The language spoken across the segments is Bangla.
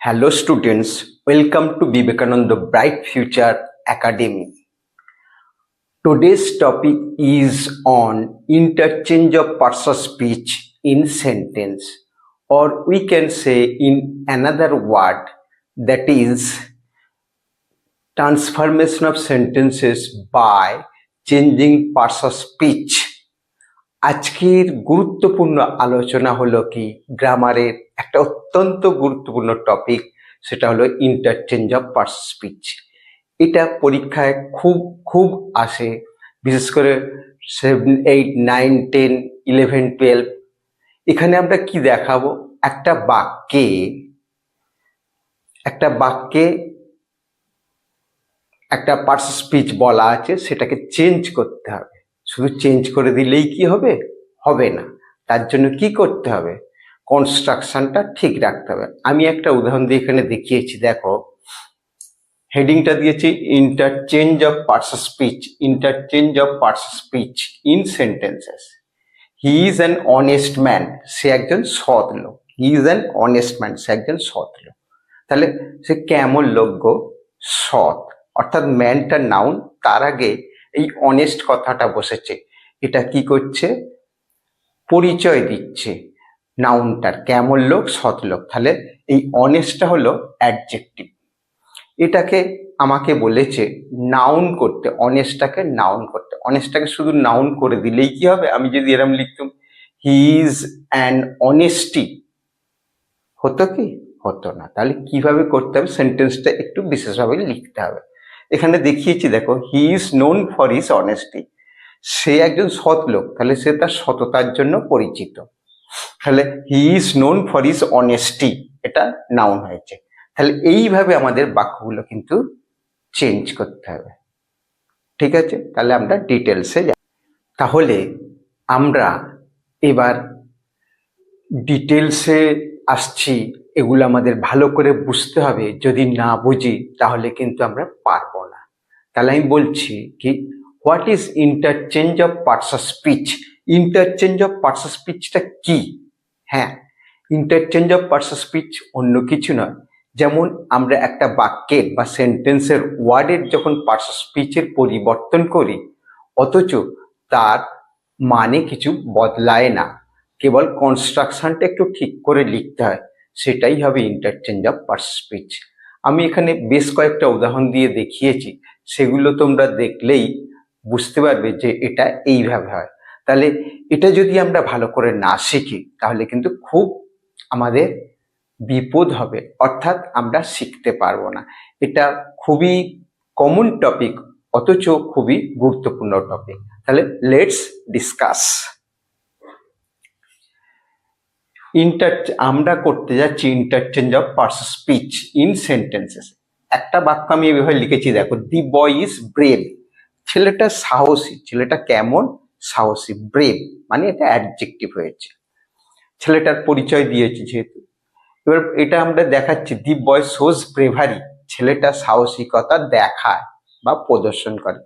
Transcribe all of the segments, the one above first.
Hello students, welcome to Vivekananda Bright Future Academy. Today's topic is on interchange of parts of speech in sentence, or we can say in another word, that is transformation of sentences by changing parts of speech. আজকের গুরুত্বপূর্ণ আলোচনা হলো কি গ্রামারের একটা অত্যন্ত গুরুত্বপূর্ণ টপিক, সেটা হলো ইন্টারচেঞ্জ অফ পার্টস স্পিচ। এটা পরীক্ষায় খুব আসে, বিশেষ করে 7, 8, 9, 10, 11, 12। এখানে আমরা কি দেখাবো, একটা বাক্যে একটা পার্টস স্পিচ বলা আছে, সেটাকে চেঞ্জ করতে হবে। শুধু চেঞ্জ করে দিলেই কি হবে? হবে না। তার জন্য কি করতে হবে? কনস্ট্রাকশনটা ঠিক রাখতে হবে। আমি একটা উদাহরণ দিয়ে এখানে দেখিয়েছি, দেখো হেডিংটা দিয়েছি interchange of parts speech, interchange of parts speech in sentences. He is an honest man, সে একজন সৎ লোক। He is an honest man, সে একজন সৎ লোক। তাহলে সে কেমন লোক গো? সৎ। অর্থাৎ ম্যানটা নাউন, তার আগে এই অনেস্ট কথাটা বসেছে। এটা কি করছে? পরিচয় দিচ্ছে নাউনটার, কেমন লোক, সৎ লোক। তাহলে এই অনেস্টটা হলো অ্যাডজেক্টিভ। এটাকে আমাকে বলেছে নাউন করতে, অনেস্টটাকে নাউন করতে। অনেস্টটাকে শুধু নাউন করে দিলেই কি হবে? আমি যদি এরম লিখতাম হি ইজ অ্যান অনেস্টি, হতো কি? হতো না। তাহলে কিভাবে করতে হবে? সেন্টেন্সটা একটু বিশেষভাবে লিখতে হবে। এখানে দেখিয়েছি, দেখো he is known for his honesty, সে একজন সৎ লোক, তাহলে সে তার সততার জন্য পরিচিত। তাহলে he is known for his honesty, এটা নাউন হয়েছে। তাহলে এইভাবে আমাদের বাক্যগুলো কিন্তু চেঞ্জ করতে হবে। ঠিক আছে, তাহলে আমরা ডিটেলসে যাই। তাহলে আমরা এবার ডিটেলসে আসছি। এগুলো আমাদের ভালো করে বুঝতে হবে, যদি না বুঝি তাহলে কিন্তু আমরা পারবো না। তাহলে আমি বলছি কি, what is interchange of parts of speech? Interchange of parts of স্পিচটা কি? হ্যাঁ, interchange of parts of speech অন্য কিছু নয়। যেমন আমরা একটা বাক্যের বা সেন্টেন্সের ওয়ার্ডের যখন পার্টস অফ স্পিচের পরিবর্তন করি, অথচ তার মানে কিছু বদলায় না, কেবল কনস্ট্রাকশনটা একটু ঠিক করে লিখতে হয়, সেটাই হবে ইন্টারচেঞ্জ অফ পার্টস স্পিচ। আমি এখানে বেশ কয়েকটা উদাহরণ দিয়ে দেখিয়েছি, সেগুলো তোমরা দেখলেই বুঝতে পারবে যে এটা এইভাবে হয়। তাহলে এটা যদি আমরা ভালো করে না শিখি তাহলে কিন্তু খুব আমাদের বিপদ হবে, অর্থাৎ আমরা শিখতে পারবো না। এটা খুবই কমন টপিক, অথচ খুবই গুরুত্বপূর্ণ টপিক। তাহলে লেটস ডিসকাস। আমরা করতে যাচ্ছি interchange of parts speech in sentences. একটা বাক্য আমি এভাবে লিখেছি, দেখো দি বয় ইজ ব্রেভ, ছেলেটা সাহসী। ছেলেটা কেমন? সাহসী। ব্রেভ মানে এটা অ্যাডজেক্টিভ হয়েছে, ছেলেটার পরিচয় দিয়েছি যেহেতু। এবার এটা আমরা দেখাচ্ছি দি বয় শোজ ব্রেভারি, ছেলেটা সাহসিকতা দেখায় বা প্রদর্শন করে।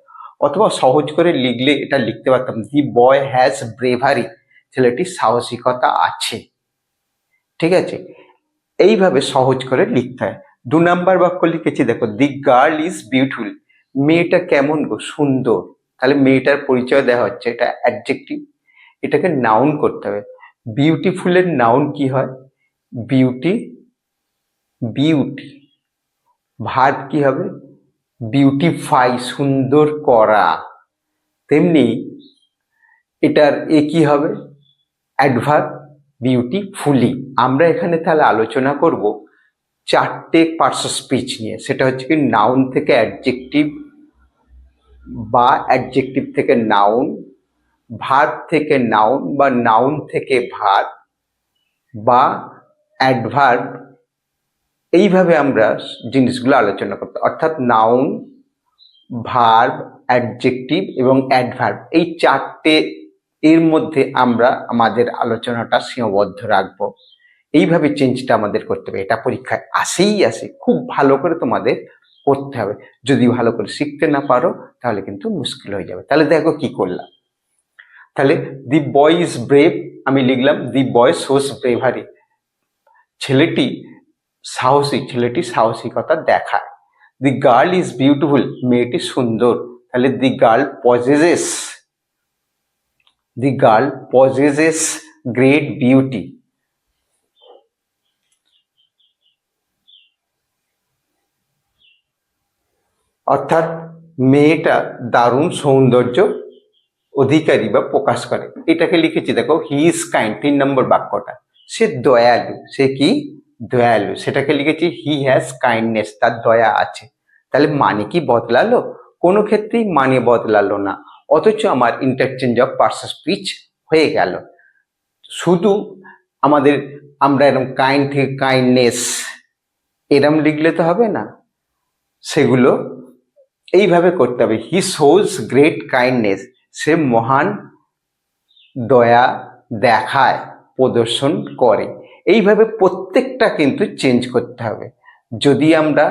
অথবা সহজ করে লিখলে এটা লিখতে পারতাম দি বয় হ্যাজ ব্রেভারি, ছেলেটির সাহসিকতা আছে। ঠিক আছে, এইভাবে সহজ করে লিখতে হয়। 2 নাম্বার বাক্য লিখেছি, দেখো দি গার্ল ইজ বিউটিফুল, মেয়েটা কেমন গো? সুন্দর। তাহলে মেয়েটার পরিচয় দেওয়া হচ্ছে, এটা অ্যাডজেক্টিভ, এটাকে নাউন করতে হবে। বিউটিফুলের নাউন কি হয়? বিউটি। বিউটি ভার্ব কি হবে? বিউটিফাই, সুন্দর করা। তেমনি এটার কি হবে? Adverb, beautifully. আমরা এখানে তাহলে আলোচনা করব 4টে পার্টস অফ স্পিচ নিয়ে। সেটা হচ্ছে কি নাউন থেকে অ্যাডজেক্টিভ বা অ্যাডজেক্টিভ থেকে নাউন, ভার্ব থেকে নাউন বা নাউন থেকে ভার্ব বা অ্যাডভার্ব। এইভাবে আমরা জিনিসগুলো আলোচনা করতে, অর্থাৎ নাউন, ভার্ব, অ্যাডজেক্টিভ এবং অ্যাডভার্ব, এই 4টে এর মধ্যে আমরা আমাদের আলোচনাটা সীমাবদ্ধ রাখবো। এইভাবে চেঞ্জটা আমাদের করতে হবে। এটা পরীক্ষায় আসে, খুব ভালো করে তোমাদের করতে হবে। যদি ভালো করে শিখতে না পারো তাহলে কিন্তু মুশকিল হয়ে যাবে। তাহলে দেখো কি করলাম। তাহলে দি বয় ইজ ব্রেভ, আমি লিখলাম দি বয় শোস ব্রেভারি, ছেলেটি সাহসী, ছেলেটি সাহসিকতা দেখায়। দি গার্ল ইজ বিউটিফুল, মেয়েটি সুন্দর। তাহলে the girl possesses great beauty. অর্থাৎ মেয়েটা দারুণ সৌন্দর্য অধিকারী বা প্রকাশ করে। এটাকে লিখেছি দেখো, হি ইজ কাইন্ড, 3 নম্বর বাক্যটা। সে দয়ালু, সে কি দয়ালু, সেটাকে লিখেছি হি হ্যাজ কাইন্ডনেস, তার দয়া আছে। তাহলে মানে কি বদলালো? কোনো ক্ষেত্রেই মানে বদলালো না, অথচ আমার ইন্টারচেঞ্জ অফ পার্টস স্পিচ হয়ে গেল। শুধু আমরা এরকম কাইন্ড থেকে কাইন্ডনেস এরম লিখলে তো হবে না, সেগুলো এইভাবে করতে হবে। হি শোজ গ্রেট কাইন্ডনেস, সে মহান দয়া দেখায়, প্রদর্শন করে। এইভাবে প্রত্যেকটা কিন্তু চেঞ্জ করতে হবে। যদি আমরা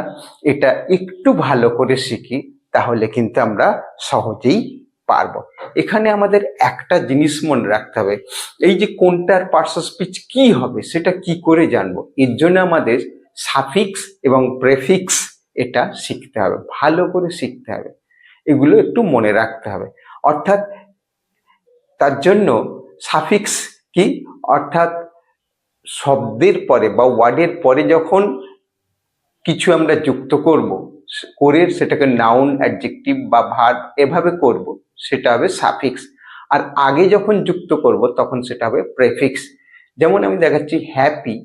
এটা একটু ভালো করে শিখি তাহলে কিন্তু আমরা সহজেই পারবো। এখানে আমাদের একটা জিনিস মনে রাখতে হবে, এই যে কোনটার পার্টস অফ স্পিচ কি হবে সেটা কি করে জানবো, এর জন্য আমাদের সাফিক্স এবং প্রেফিক্স এটা শিখতে হবে, ভালো করে শিখতে হবে, এগুলো একটু মনে রাখতে হবে। অর্থাৎ তার জন্য সাফিক্স কি, অর্থাৎ শব্দের পরে বা ওয়ার্ডের পরে যখন কিছু আমরা যুক্ত করে সেটাকে নাউন, অ্যাডজেক্টিভ বা ভার্ব এভাবে করব, সেটা হবে সাফিক্স। আর আগে যখন যুক্ত করব তখন সেটা হবে প্রেফিক্স। যেমন আমি দেখাচ্ছি হ্যাপি,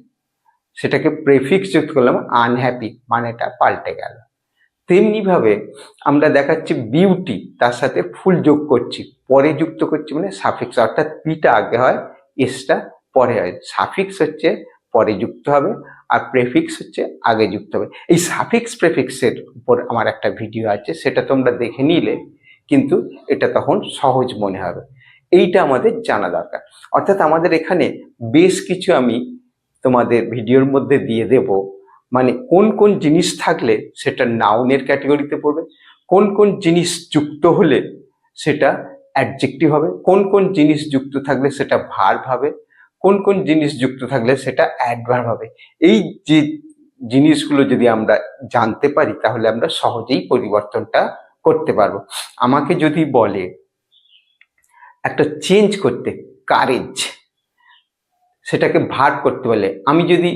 সেটাকে প্রেফিক্স যুক্ত করলাম, আনহ্যাপি, মানেটা পাল্টে গেল। তেমনি ভাবে আমরা দেখাচ্ছি বিউটি, তার সাথে ফুল যোগ করছি, পরে যুক্ত করছি মানে সাফিক্স, অর্থাৎ পিটা আগে হয়, এসটা পরে হয়। সাফিক্স হচ্ছে পরে যুক্ত হবে আর প্রেফিক্স হচ্ছে আগে যুক্ত হবে। এই সাফিক্স প্রেফিক্সের উপর আমার একটা ভিডিও আছে, সেটা তোমরা দেখে নিলে কিন্তু এটা তখন সহজ মনে হবে। এইটা আমাদের জানা দরকার। অর্থাৎ আমাদের এখানে বেশ কিছু আমি তোমাদের ভিডিওর মধ্যে দিয়ে দেব, মানে কোন কোন জিনিস থাকলে সেটা নাউনের ক্যাটাগরিতে পড়বে, কোন কোন জিনিস যুক্ত হলে সেটা অ্যাডজেক্টিভ হবে, কোন কোন জিনিস যুক্ত থাকলে সেটা ভার্ব হবে, কোন কোন জিনিস যুক্ত থাকলে সেটা অ্যাডভার্ব হবে। এই যে জিনিসগুলো যদি আমরা জানতে পারি তাহলে আমরা সহজেই পরিবর্তনটা করতে পারবো। আমাকে যদি বলে একটা চেঞ্জ করতে, কারেজ, সেটাকে ভার্ব করতে বলে, আমি যদি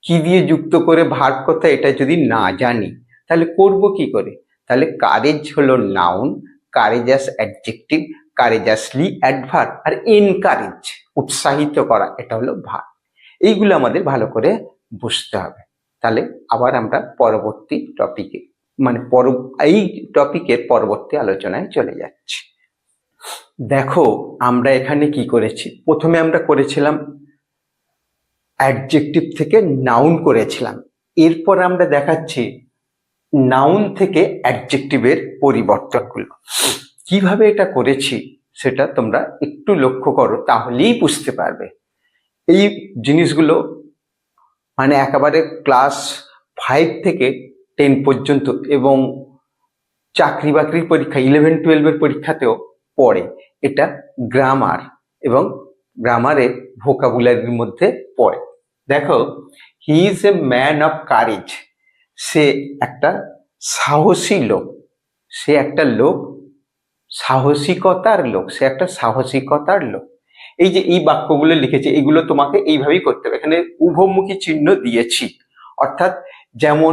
কি দিয়ে যুক্ত করে ভার্ব করতে এটা যদি না জানি তাহলে করব কি করে? তাহলে কারেজ হলো নাউন, কারেজাস অ্যাডজেক্টিভ, কারেজাসলি অ্যাডভার্ব, আর এনকারেজ উৎসাহিত করা এটা হলো ভার্ব। এইগুলো আমাদের ভালো করে বুঝতে হবে। তাহলে আবার আমরা পরবর্তী টপিকে এই টপিকের পরবর্তী আলোচনায় চলে যাচ্ছি। দেখো আমরা এখানে কি করেছি, প্রথমে আমরা করেছিলাম অ্যাডজেক্টিভ থেকে নাউন করেছিলাম, এরপর আমরা দেখাচ্ছি নাউন থেকে অ্যাডজেক্টিভের পরিবর্তনগুলো। কিভাবে এটা করেছি সেটা তোমরা একটু লক্ষ্য করো, তাহলেই বুঝতে পারবে। এই জিনিসগুলো মানে একেবারে ক্লাস 5 থেকে 10 পর্যন্ত এবং চাকরি বাকরির পরীক্ষা 11-12 পরীক্ষাতেও পড়ে। এটা গ্রামার এবং গ্রামারের ভোকাবুলারির মধ্যে পড়ে। দেখো, he is a man of courage, সে একটা সাহসী লোক, সে একটা লোক সাহসিকতার লোক, সে একটা সাহসিকতার লোক। এই যে এই বাক্যগুলো লিখেছে এগুলো তোমাকে এইভাবেই করতে হবে। এখানে উভয়মুখী চিহ্ন দিয়েছি, অর্থাৎ যেমন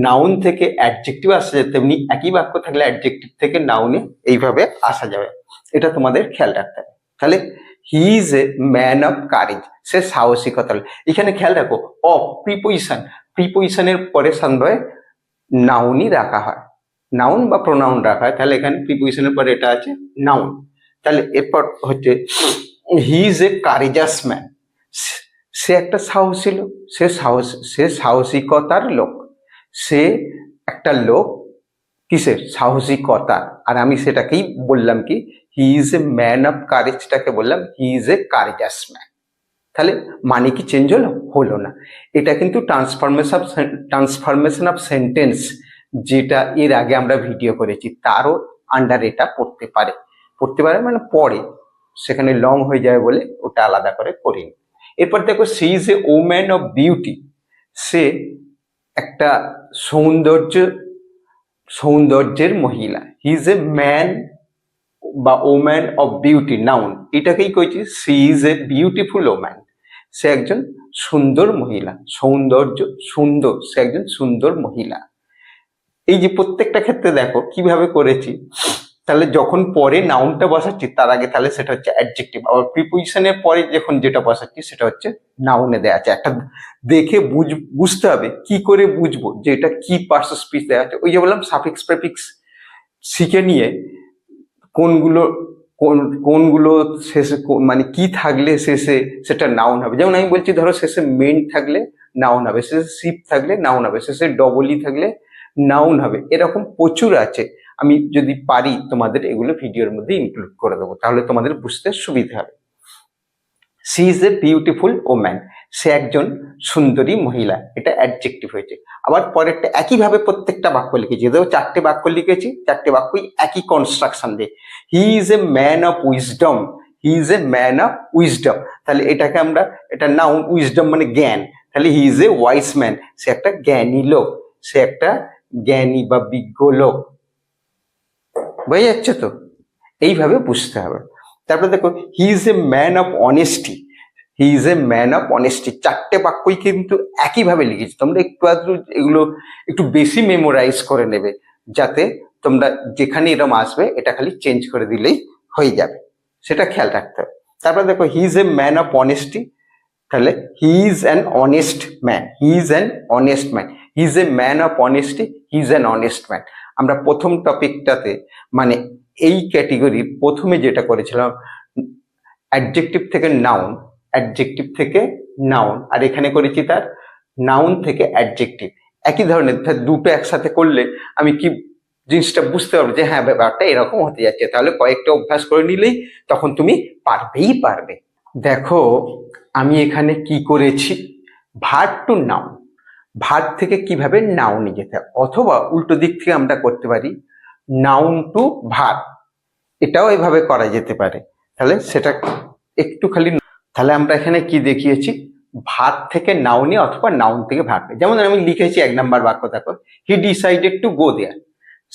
নাউন থেকে অ্যাডজেক্টিভ আসা যায়, তেমনি একই বাক্য থাকলে অ্যাডজেক্টিভ থেকে নাউনে এইভাবে আসা যাবে, এটা তোমাদের খেয়াল রাখতে হবে। তাহলে he is a man of courage, সে সাহসিকতা। এখানে খেয়াল রাখো, অফ প্রিপোজিশনের পরে সান্বয়ে নাউনই রাখা হয়, নাউন বা প্রোনাউন রাখা হয়। তাহলে এখানে প্রিপোজিশনের পরে এটা আছে নাউন। তাহলে এরপর হচ্ছে হি ইজ এ কারেজাস ম্যান, সে একটা সাহসী লোক, সে সাহসিকতার লোক, সে একটা লোক কিসের, সাহসিকতা। আর আমি সেটাকেই বললাম কি, he is a man of কারেজটাকে বললাম হি ইজ এ কারেজাস ম্যান। তাহলে মানে কি চেঞ্জ হলো না। এটা কিন্তু ট্রান্সফরমেশন অফ সেন্টেন্স, যেটা এর আগে আমরা ভিডিও করেছি তারও আন্ডার এটা পড়তে পারে মানে পড়ে, সেখানে লং হয়ে যাবে বলে ওটা আলাদা করে করিনি। এরপর দেখো, she is a woman of beauty, সে একটা সৌন্দর্যের মহিলা। হি ইজ এ ম্যান বা ওম্যান অফ বিউটি, নাউন। এটাকেই কইছি she is a beautiful woman. সে একজন সুন্দর মহিলা। সুন্দর, সে একজন সুন্দর মহিলা। এই যে প্রত্যেকটা ক্ষেত্রে দেখো কিভাবে করেছি। তাহলে যখন পরে নাউনটা বসাচ্ছি তার আগে তাহলে সেটা হচ্ছে অ্যাডজেক্টিভ, আবার প্রিপোজিশনের পরে যখন যেটা বসাচ্ছি সেটা হচ্ছে নাউনে দেওয়া আছে। একটা দেখে বুঝতে হবে, কি করে বুঝবো যে এটা কি পার্টস অফ স্পিচ দেওয়া আছে। ওই যে বললাম সাফিক্স প্রেফিক্স শিখে নিয়ে কোনগুলো শেষে মানে কি থাকলে শেষে সেটা নাউন হবে। যেমন আমি বলছি ধরো শেষে মেন থাকলে নাউন হবে, শেষে শিপ থাকলে নাউন হবে, শেষে ডবলই থাকলে নাউন হবে। এরকম প্রচুর আছে। আমি যদি পারি তোমাদের এগুলো ভিডিওর মধ্যে ইনক্লুড করে দেবো, তাহলে তোমাদের বুঝতে সুবিধা হবে। She is a beautiful woman, সে একজন সুন্দরী মহিলা, এটা অ্যাডজেক্টিভ হয়েছে। আবার পরেরটা একইভাবে প্রত্যেকটা বাক্য লিখেছি, যেহেতু 4টে বাক্য লিখেছি, 4টে বাক্যই একই কনস্ট্রাকশন দিয়ে। He is a man of wisdom, he is a man of wisdom. তাহলে এটাকে আমরা, এটা নাউন, উইজডম মানে জ্ঞান, তাহলে he is a wise man, সে একটা জ্ঞানী লোক, সে একটা জ্ঞানী বা বিজ্ঞ লোক। বুঝে যাচ্ছে তো? এইভাবে বুঝতে হবে। তারপরে দেখো he is a man of honesty, he is a man of honesty. 4টে বাক্যই কিন্তু একইভাবে লিখেছি। তোমরা একটু আধটু এগুলো একটু বেশি মেমোরাইজ করে নেবে, যাতে তোমরা যেখানে এরম আসবে এটা খালি চেঞ্জ করে দিলেই হয়ে যাবে, সেটা খেয়াল রাখতে হবে। তারপরে দেখো he is a man of honesty, তাহলে he is an honest man, he is an honest man, he is a man of honesty, he is an honest man. আমরা প্রথম টপিকটাতে মানে এই ক্যাটেগরির প্রথমে যেটা করেছিলাম অ্যাডজেক্টিভ থেকে নাউন, অ্যাডজেক্টিভ থেকে নাউন, আর এখানে করেছি তার নাউন থেকে অ্যাডজেক্টিভ। একই ধরনের দুটো একসাথে করলে আমি কি জিনিসটা বুঝতে পারবো যে হ্যাঁ ব্যাপারটা এরকম হতে যাচ্ছে। তাহলে কয়েকটা অভ্যাস করে নিলেই তখন তুমি পারবে। দেখো আমি এখানে কি করেছি, ভার্ব টু নাউন, ভার্ব থেকে কিভাবে নাউনে যেতে হয়, অথবা উল্টো দিক থেকে আমরা করতে পারি নাউন টু ভার্ব, এটাও এভাবে করা যেতে পারে। তাহলে সেটা একটু খালি, তাহলে আমরা এখানে কি দেখিয়েছি, ভার্ব থেকে নাউনে অথবা নাউন থেকে ভার্বে। যেমন আমি লিখেছি 1 নম্বর বাক্য, দেখো হি ডিসাইডেড টু গো দেয়ার,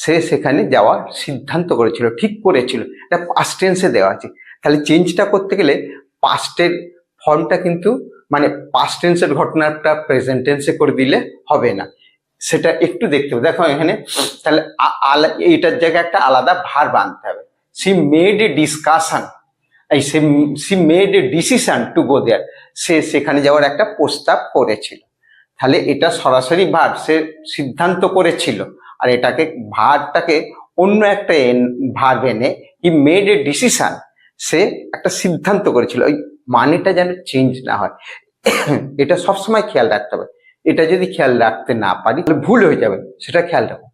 সে সেখানে যাওয়ার সিদ্ধান্ত করেছিল, ঠিক করেছিল। এটা পাস্ট টেন্সে দেওয়া আছে। তাহলে চেঞ্জটা করতে গেলে পাস্টের ফর্মটা কিন্তু মানে পাস্ট টেন্সের ঘটনাটা প্রেজেন্ট টেন্সে করে দিলে হবে না, সেটা একটু দেখতে হবে। দেখো এখানে তাহলে এইটার জায়গায় একটা আলাদা ভার্ব আনতে হবে। She made a discussion, she made a decision to go there, সে সেখানে যাওয়ার একটা প্রস্তাব করেছিল। তাহলে এটা সরাসরি ভার্ব, সে সিদ্ধান্ত করেছিল। আর এটাকে ভার্বটাকে অন্য একটা ভার্ব এনে হি মেড এ ডিসিশন, সে একটা সিদ্ধান্ত করেছিল, ওই মানেটা যেন চেঞ্জ না হয়, এটা সবসময় খেয়াল রাখতে হবে। এটা যদি খেয়াল রাখতে না পারি তাহলে ভুল হয়ে যাবে, সেটা খেয়াল রাখো।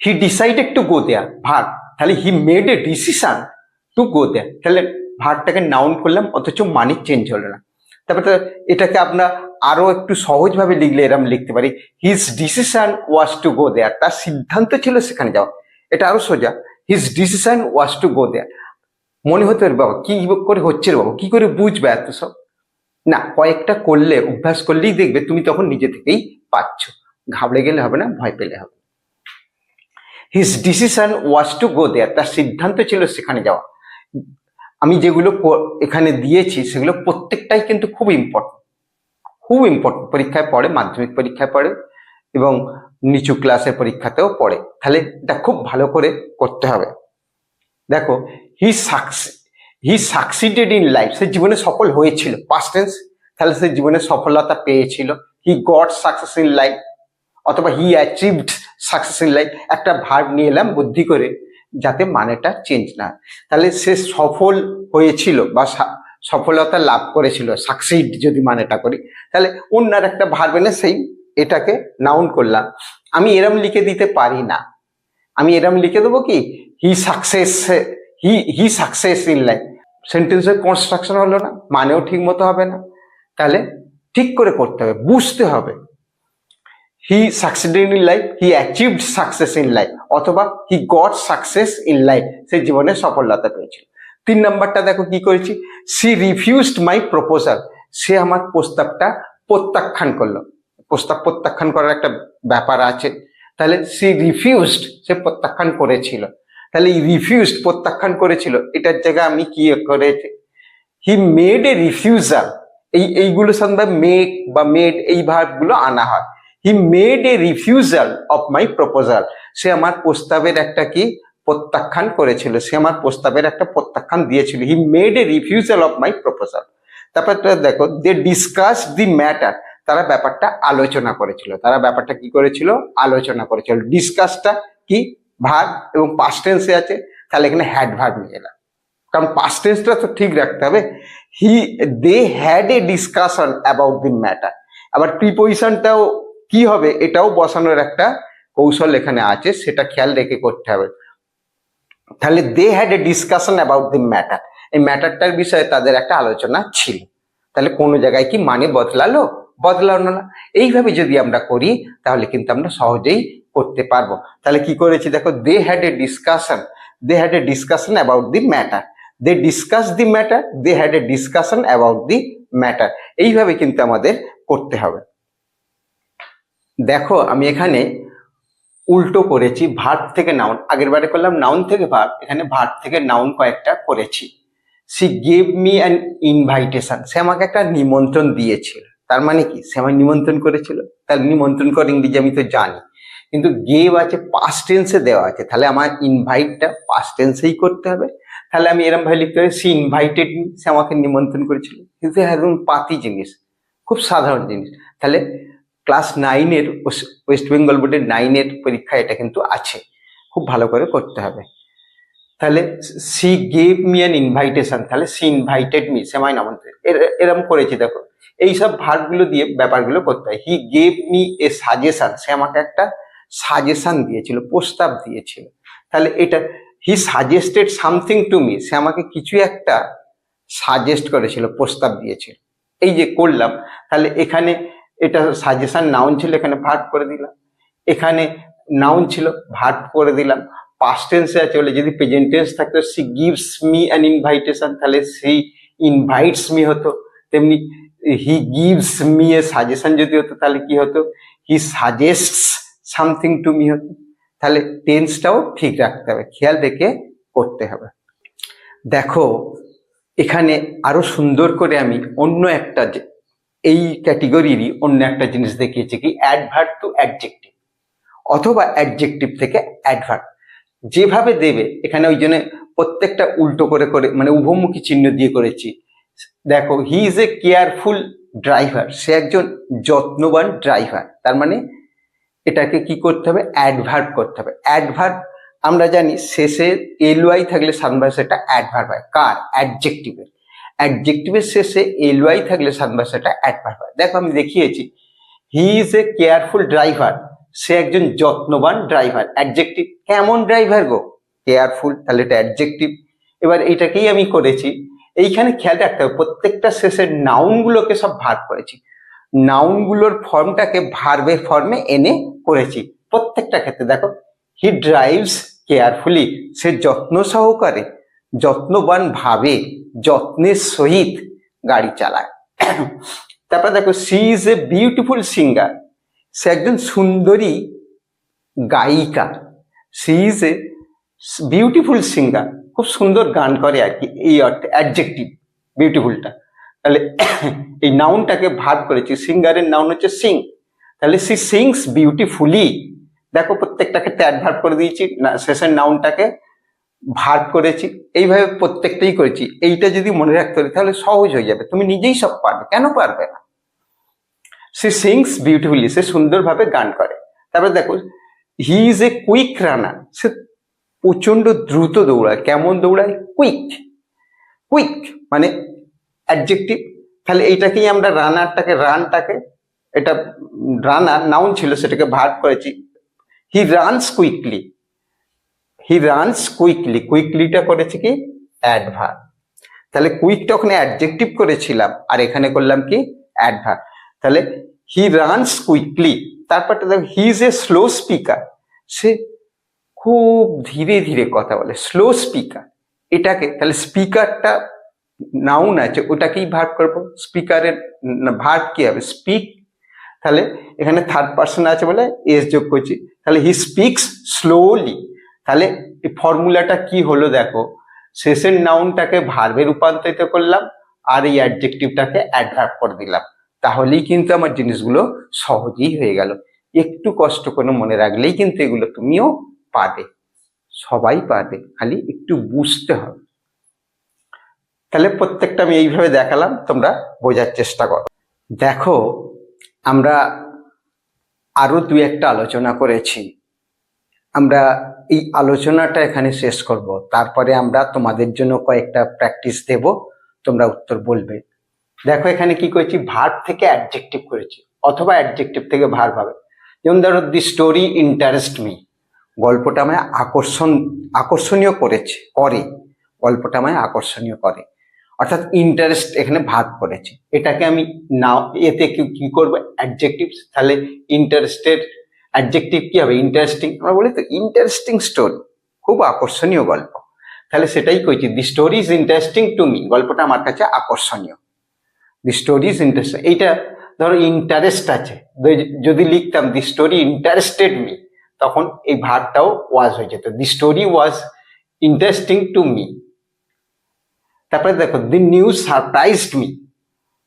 He decided to go there verb, তাহলে he made a decision to go there, তাহলে ভার্বটাকে নাউন করলাম অথচ মানে চেঞ্জ হলো না। তারপরে এটাকে আমরা আরো একটু সহজভাবে লিখলে এরকম লিখতে পারি, his decision was to go there, তার সিদ্ধান্ত ছিল সেখানে যাওয়া। এটা আরো সোজা, his decision was to go there. মনে হতে পারে বাবা কি করে হচ্ছে রে বাবা, কি করে বুঝবে এত সব, না কয়েকটা করলে অভ্যাস করলেই দেখবে তুমি তখন নিজে থেকেই পাচ্ছ, ঘাবড়ে গেলে হবে না, ভয় পেলে হবে। His decision was to go there, তার সিদ্ধান্ত ছিল সেখানে যাওয়া। আমি যেগুলো এখানে দিয়েছি সেগুলো প্রত্যেকটাই কিন্তু খুব ইম্পর্টেন্ট, খুব ইম্পর্টেন্ট। পরীক্ষায় পড়ে, মাধ্যমিক পরীক্ষায় পড়ে এবং নিচু ক্লাসের পরীক্ষাতেও পড়ে। তাহলে এটা খুব ভালো করে করতে হবে। দেখো হি সাকসিডেড ইন লাইফ, সে জীবনে সফল হয়েছিল, পাস্ট টেন্স, তাহলে সে জীবনে সফলতা পেয়েছিল। হি গট সাকসেস ইন লাইফ, অথবা হি অ্যাচিভড সাকসেস ইন লাইফ, একটা ভার্ব নিয়ে এলাম বুদ্ধি করে যাতে মানেটা চেঞ্জ না হয়। তাহলে সে সফল হয়েছিল বা সফলতা লাভ করেছিল, সাকসিড যদি মানেটা করি, তাহলে অন্য একটা ভার্ব এনে সেই এটাকে নাউন করলাম। আমি এরম লিখে দিতে পারি না, আমি এরম লিখে দেবো কি হি সাকসেস ইন লাইফ, সেন্টেন্সের কনস্ট্রাকশন হলো না, মানেও ঠিক মতো হবে না। তাহলে ঠিক করে করতে হবে, বুঝতে হবে। He succeeded in life, he achieved success in life, অথবা he got success in life, সে জীবনে সফলতা পেয়েছিল। 3 নম্বরটা দেখো কি করেছি, সি রিফিউজড মাই প্রপোজাল, সে আমার প্রস্তাবটা প্রত্যাখ্যান করলো, প্রস্তাব প্রত্যাখ্যান করার একটা ব্যাপার আছে। তাহলে সি রিফিউজড, সে প্রত্যাখ্যান করেছিল। তাহলে রিফিউজড প্রত্যাখ্যান করেছিল, এটার জায়গায় আমি কি করেছি, হি মেড এ রিফিউজাল। এইগুলো সাথে মেক বা মেড এই ভার্বগুলো আনা হয়। He made a refusal of my proposal, সে আমার প্রস্তাবের একটা কি প্রত্যাখ্যান করেছিল, সে আমার প্রস্তাবের একটা প্রত্যাখ্যান দিয়েছিল। হি made a refusal of my proposal. তারপর দেখো, দে ডিসকাস দি ম্যাটার, তারা ব্যাপারটা আলোচনা করেছিল। তারা ব্যাপারটা কি করেছিল, আলোচনা করেছিল। ডিসকাসটা কি ভার্ব এবং পাস্ট টেন্সে আছে, তাহলে এখানে হ্যাড ভার্ব নিয়ে এলাম, কারণ পাস্ট টেন্সটা তো ঠিক রাখতে হবে। They had a discussion about the matter. আবার প্রিপোজিশনটাও কি হবে এটাও বসানোর একটা কৌশল এখানে আছে, সেটা খেয়াল রেখে করতে হবে। তাহলে they had a discussion about the matter, এই ম্যাটারটার বিষয়ে তাদের একটা আলোচনা ছিল। তাহলে কোনো জায়গায় কি মানে বদলালো, বদলানো না। এইভাবে যদি আমরা করি তাহলে কিন্তু আমরা সহজেই করতে পারবো। তাহলে কি করেছি দেখো, they had a discussion, they had a discussion about the matter, they discuss the matter, they had a discussion about the matter. এইভাবে কিন্তু আমাদের করতে হবে। দেখো আমি এখানে উল্টো করেছি, ভার্ব থেকে নাউন। আগের বারে করলাম নাউন থেকে ভার্ব, এখানে ভার্ব থেকে নাউন কয়েকটা করেছি। She gave me an invitation, সে আমাকে একটা নিমন্ত্রণ দিয়েছিল। তার মানে কি, সে আমায় নিমন্ত্রণ করেছিল। তার নিমন্ত্রণ করে ইংরেজি আমি তো জানি, কিন্তু গেভ আছে পাস্ট টেন্সে দেওয়া আছে, তাহলে আমার ইনভাইটটা পাস্ট টেন্সেই করতে হবে। তাহলে আমি এরকম ভাবে লিখতে পারি, সি ইনভাইটেড মি, সে আমাকে নিমন্ত্রণ করেছিল। কিন্তু একদম পাতি জিনিস, খুব সাধারণ জিনিস। তাহলে ক্লাস 9-এর ওয়েস্ট বেঙ্গল বোর্ডের 9-এর পরীক্ষা এটা কিন্তু আছে, খুব ভালো করে করতে হবে। তাহলে C gave me an invitation, তাহলে সি ইনভাইটেড মি, সে আমায় নামন্ত্রণ, এরকম করেছি। দেখো এইসব ভার্বগুলো দিয়ে ব্যাপারগুলো করতে হয়। He gave me a suggestion, সে আমাকে একটা সাজেশন দিয়েছিল, প্রস্তাব দিয়েছিল। তাহলে এটা he suggested something to me, সে আমাকে কিছু একটা সাজেস্ট করেছিল, প্রস্তাব দিয়েছিল। এই যে করলাম, তাহলে এখানে এটা সাজেশন নাউন ছিল, এখানে ভার্ব করে দিলাম। এখানে নাউন ছিল, ভার্ব করে দিলাম। পাস্ট টেন্সে আছে বলে, যদি প্রেজেন্ট টেন্স থাকতো she gives me an invitation, তাহলে সি ইনভাইটস মি হতো। তেমনি he gives me a suggestion যদি হতো তাহলে কি হতো, he suggests something to me হতো। তাহলে টেন্সটাও ঠিক রাখতে হবে, খেয়াল রেখে করতে হবে। দেখো এখানে আরো সুন্দর করে আমি অন্য একটা, এই ক্যাটেগরিরই অন্য একটা জিনিস দেখিয়েছি, কি অ্যাডভার্ব টু অ্যাডজেক্টিভ অথবা অ্যাডজেক্টিভ থেকে অ্যাডভার্ব যেভাবে দেবে। এখানে ওই জন্য প্রত্যেকটা উল্টো করে করে মানে উভমুখী চিহ্ন দিয়ে করেছি। দেখো, he is a careful driver, সে একজন যত্নবান ড্রাইভার। তার মানে এটাকে কি করতে হবে, অ্যাডভার্ব করতে হবে। অ্যাডভার্ব আমরা জানি শেষে এলওয়াই থাকলে সানভার্স এটা অ্যাডভার্ব হয়। কার, অ্যাডজেক্টিভের। অ্যাডজেক্টিভের শেষে এলওয়াই থাকলে সানভার্স এটা অ্যাডভার্ব হয়। দেখো আমি দেখিয়েছি, he is a careful driver, সে একজন যত্নবান ড্রাইভার। অ্যাডজেক্টিভ, কেমন ড্রাইভার গো, কেয়ারফুল, তাহলে এটা অ্যাডজেক্টিভ। এবার এইটাকেই আমি করেছি। এইখানে খেয়াল রাখতে হবে, প্রত্যেকটা শেষের নাউনগুলোকে সব ভার্ব করেছি, নাউনগুলোর ফর্মটাকে ভার্বের ফর্মে এনে করেছি প্রত্যেকটা ক্ষেত্রে। দেখো, হি ড্রাইভস কেয়ারফুলি, সে যত্ন সহকারে, যত্নবান ভাবে, যত্নের সহিত গাড়ি চালায়। তারপর দেখো, she is a beautiful singer, সে একজন সুন্দরী গায়িকা। She is a beautiful singer, খুব সুন্দর গান করে আর কি, এই অর্থে অ্যাডজেক্টিভ বিউটিফুলটা। তাহলে এই নাউনটাকে ভার্ব করেছি, সিঙ্গারের নাউন হচ্ছে সিং, তাহলে সি সিংস বিউটিফুলি। দেখো প্রত্যেকটা ক্ষেত্রে অ্যাডভার্ব করে দিয়েছি, শেষের নাউনটাকে ভার্ব করেছি। এইভাবে প্রত্যেকটাই করেছি। এইটা যদি মনে রাখতে পারি তাহলে সহজ হয়ে যাবে, তুমি নিজেই সব পারবে, কেন পারবে না। সে সিংস বিউটিফুলি, সে সুন্দরভাবে গান করে। তারপরে দেখো, হি ইজ এ কুইক রানার, সে প্রচন্ড দ্রুত দৌড়ায়। কেমন দৌড়ায়, কুইক। কুইক মানে অ্যাডজেক্টিভ। তাহলে এইটাকেই আমরা রানটাকে এটা রানার নাউন ছিল, সেটাকে ভার্ব করেছি। He runs quickly, he runs quickly, কুইকলিটা করেছে কি অ্যাডভার্ব। তাহলে কুইকটা ওখানে অ্যাডজেক্টিভ করেছিলাম, আর এখানে করলাম কি অ্যাডভার্ব। তাহলে হি রানস কুইকলি। তারপরটা দেখো, he is a slow speaker, সে খুব ধীরে ধীরে কথা বলে, স্লো স্পিকার। এটাকে তাহলে স্পিকারটা নাউন আছে ওটাকেই ভার্ব করব, স্পিকারের ভার্ব কি হবে স্পিক, তাহলে এখানে থার্ড পার্সন আছে বলে এস যোগ করছি, তাহলে হি স্পিক্স স্লোলি। তাহলে এই ফর্মুলাটা কি হলো দেখো, শেষের নাউনটাকে ভার্বে রূপান্তরিত করলাম আর এই অ্যাডজেক্টিভটাকে অ্যাডভার্ব করে দিলাম, তাহলেই কিন্তু আমার জিনিসগুলো সহজেই হয়ে গেল। একটু কষ্ট করে মনে রাখলেই কিন্তু এগুলো তুমিও পারবে, সবাই পারবে, খালি একটু বুঝতে হবে। তাহলে প্রত্যেকটা আমি এইভাবে দেখালাম, তোমরা বোঝার চেষ্টা করো। দেখো আমরা আরো দুই একটা আলোচনা করেছি, আমরা এই আলোচনাটা এখানে শেষ করব, তারপরে আমরা তোমাদের জন্য কয়েকটা প্র্যাকটিস দেব, তোমরা উত্তর বলবে। দেখো এখানে কি করেছি, ভার্ব থেকে অ্যাডজেক্টিভ করেছি অথবা অ্যাডজেক্টিভ থেকে ভার্ব হবে। যেমন ধরো দি স্টোরি ইন্টারেস্ট মি, গল্পটা আমায় আকর্ষণীয় করেছে, করে, গল্পটা আমায় আকর্ষণীয় করে, অর্থাৎ ইন্টারেস্ট এখানে ভাগ করেছে। এটাকে আমি নাও এতে কি করবো অ্যাডজেক্টিভ, তাহলে ইন্টারেস্টেড অ্যাডজেক্টিভ কি হবে ইন্টারেস্টিং, আমরা বলি তো ইন্টারেস্টিং স্টোরি, খুব আকর্ষণীয় গল্প, তাহলে সেটাই কইছি the story is interesting to me, গল্পটা আমার কাছে আকর্ষণীয়, দি স্টোরি ইজ ইন্টারেস্টিং। এইটা ধরো ইন্টারেস্ট আছে, যদি লিখতাম দি স্টোরি ইন্টারেস্টেড মি, তখন এই ভার্বটাও ওয়াজ হয়ে যেত, the story was interesting to me. তারপরে দেখো দি নিউজ সারপ্রাইজড মি,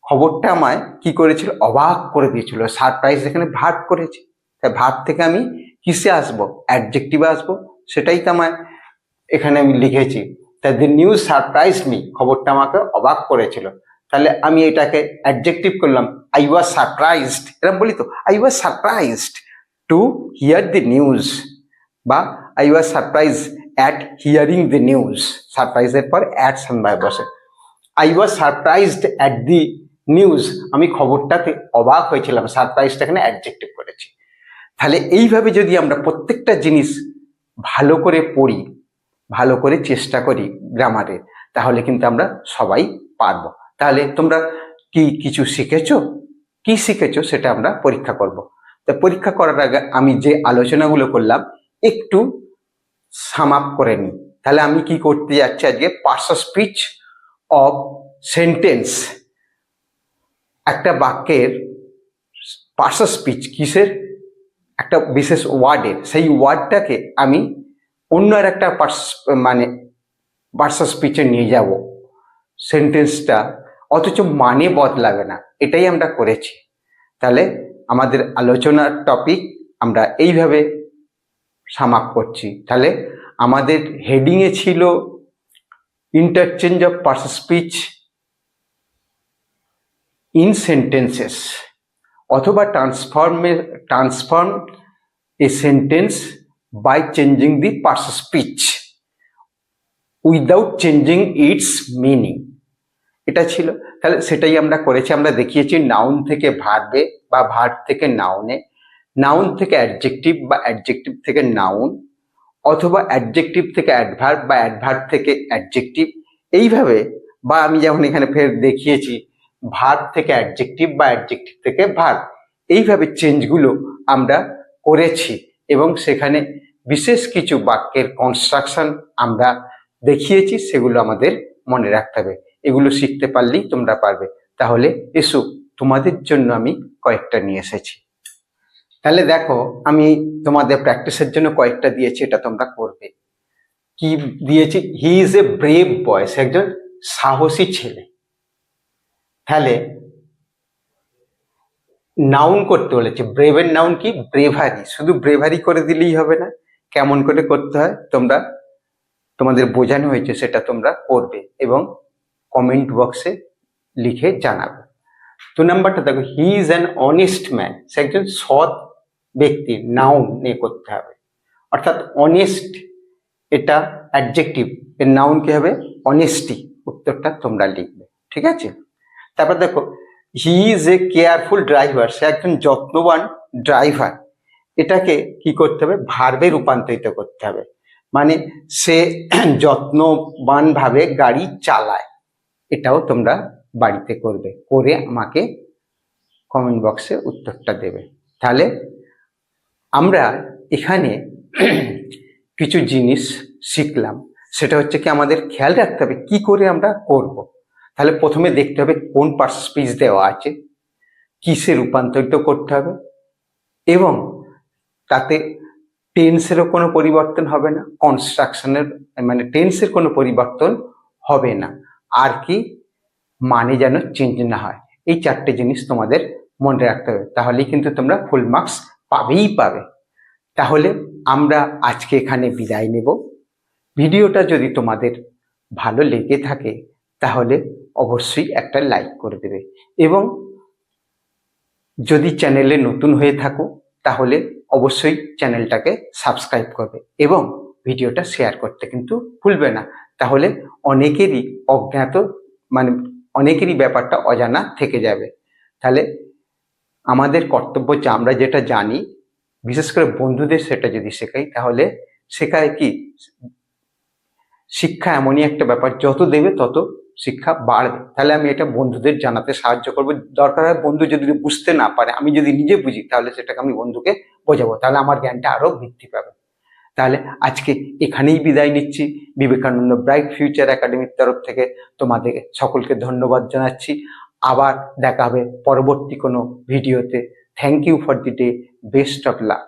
খবরটা আমায় কি করেছিল অবাক করে দিয়েছিল, সারপ্রাইজ এখানে ভার্ব করেছে, তাই ভার্ব থেকে আমি কিসে আসবো অ্যাডজেক্টিভে আসবো, সেটাই তো আমায় এখানে আমি লিখেছি। তাই দি নিউজ সারপ্রাইজড মি, খবরটা আমাকে অবাক করেছিল, তাহলে আমি এটাকে অ্যাডজেক্টিভ করলাম আই ওয়াজ সারপ্রাইজড, এরকম বলি তো I was surprised to hear the news, বা I was surprise at hearing the news, সারপ্রাইজের পর অ্যাট সানবাই বসে, I was surprised at the news, আমি খবরটাতে অবাক হয়েছিলাম, সারপ্রাইজটা এখানে অ্যাডজেক্টিভ করেছি। তাহলে এইভাবে যদি আমরা প্রত্যেকটা জিনিস ভালো করে পড়ি, ভালো করে চেষ্টা করি গ্রামারের, তাহলে কিন্তু আমরা সবাই পারবো। তাহলে তোমরা কি কিছু শিখেছো, কি শিখেছো সেটা আমরা পরীক্ষা করব। তো পরীক্ষা করার আগে আমি যে আলোচনাগুলো করলাম একটু সাম আপ করে নিই। তাহলে আমি কি করতে যাচ্ছি আজকে, parts of speech of sentence, একটা বাক্যের পার্টস অফ স্পিচ কিসের, একটা বিশেষ ওয়ার্ডের, সেই ওয়ার্ডটাকে আমি অন্য আর একটা পার্টস অফ স্পিচে নিয়ে যাব সেন্টেন্সটা, অথচ মানে বদলাবে না, এটাই আমরা করেছি। তাহলে আমাদের আলোচনার টপিক আমরা এইভাবে সাম আপ করছি। তাহলে আমাদের হেডিংয়ে ছিল interchange of parts of speech in sentences, অথবা transform a sentence by changing the parts of speech without changing its meaning, এটা ছিল। তাহলে সেটাই আমরা করেছি, আমরা দেখিয়েছি নাউন থেকে ভার্বে বা ভার্ব থেকে নাউনে, নাউন থেকে অ্যাডজেক্টিভ বা অ্যাডজেক্টিভ থেকে নাউন, অথবা অ্যাডজেক্টিভ থেকে অ্যাডভার্ব বা অ্যাডভার্ব থেকে অ্যাডজেক্টিভ, এইভাবে, বা আমি যেমন এখানে ফের দেখিয়েছি ভার্ব থেকে অ্যাডজেক্টিভ বা অ্যাডজেক্টিভ থেকে ভার্ব, এইভাবে চেঞ্জগুলো আমরা করেছি এবং সেখানে বিশেষ কিছু বাক্যের কনস্ট্রাকশন আমরা দেখিয়েছি, সেগুলো আমাদের মনে রাখতে হবে, এগুলো শিখতে পারলেই তোমরা পারবে। তাহলে এসো তোমাদের জন্য আমি কয়েকটা নিয়ে এসেছি। তাহলে দেখো আমি তোমাদের প্র্যাকটিসের জন্য কয়েকটা দিয়েছি, এটা তোমরা করবে। কি দিয়েছি, হি ইজ এ ব্রেভ বয়, সে একজন সাহসী ছেলে। তাহলে নাউন করতে বলেছে, ব্রেভের নাউন কি ব্রেভারি, শুধু ব্রেভারি করে দিলেই হবে না, কেমন করে করতে হয় তোমরা, তোমাদের বোঝানো হয়েছে সেটা তোমরা করবে এবং কমেন্ট বক্সে লিখে জানাবে। 2 নাম্বারটা দেখো, he is an honest man, সে একজন সৎ ব্যক্তি, নাউন নিয়ে করতে হবে, অর্থাৎ অনেস্ট এটা অ্যাডজেক্টিভ, এর নাউন কি হবে অনেস্টি, উত্তরটা তোমরা লিখবে, ঠিক আছে। তারপর দেখো, he is a careful driver, সে একজন যত্নবান ড্রাইভার, এটাকে কি করতে হবে ভার্বে রূপান্তরিত করতে হবে, মানে সে যত্নবান ভাবে গাড়ি চালায়, এটাও তোমরা বাড়িতে করবে, করে আমাকে কমেন্ট বক্সে উত্তরটা দেবে। তাহলে আমরা এখানে কিছু জিনিস শিখলাম, সেটা হচ্ছে কি আমাদের খেয়াল রাখতে হবে কি করে আমরা করব। তাহলে প্রথমে দেখতে হবে কোন পার্টস স্পিচ দেওয়া আছে, কিসে রূপান্তরিত করতে হবে, এবং তাতে টেন্সেরও কোনো পরিবর্তন হবে না, কনস্ট্রাকশনের মানে টেন্সের কোনো পরিবর্তন হবে না, আর কি মানে যেন চেঞ্জ না হয়। এই চারটে জিনিস তোমাদের মনে রাখতে হবে, তাহলেই কিন্তু তোমরা ফুল মার্কস পাবেই পাবে। তাহলে আমরা আজকে এখানে বিদায় নেব। ভিডিওটা যদি তোমাদের ভালো লেগে থাকে তাহলে অবশ্যই একটা লাইক করে দেবে, এবং যদি চ্যানেলে নতুন হয়ে থাকো তাহলে অবশ্যই চ্যানেলটাকে সাবস্ক্রাইব করবে এবং ভিডিওটা শেয়ার করতে কিন্তু ভুলবে না। তাহলে অনেকেরই অজ্ঞাত মানে অনেকেরই ব্যাপারটা অজানা থেকে যাবে। তাহলে আমাদের কর্তব্য যে আমরা যেটা জানি, বিশেষ করে বন্ধুদের সেটা যদি শেখাই, তাহলে শেখায় কি, শিক্ষা এমনই একটা ব্যাপার, যত দেবে তত শিক্ষা বাড়বে। তাহলে আমি এটা বন্ধুদের জানাতে সাহায্য করবো। দরকার হয় বন্ধু যদি বুঝতে না পারে, আমি যদি নিজে বুঝি, তাহলে সেটাকে আমি বন্ধুকে বোঝাবো, তাহলে আমার জ্ঞানটা আরো বৃদ্ধি পাবে। তাহলে আজকে এখানেই বিদায় নিচ্ছি। বিবেকানন্দ ব্রাইট ফিউচার একাডেমির তরফ থেকে তোমাদের সকলকে ধন্যবাদ জানাচ্ছি। আবার দেখা হবে পরবর্তী কোনো ভিডিওতে। Thank you for the day, best of lakh.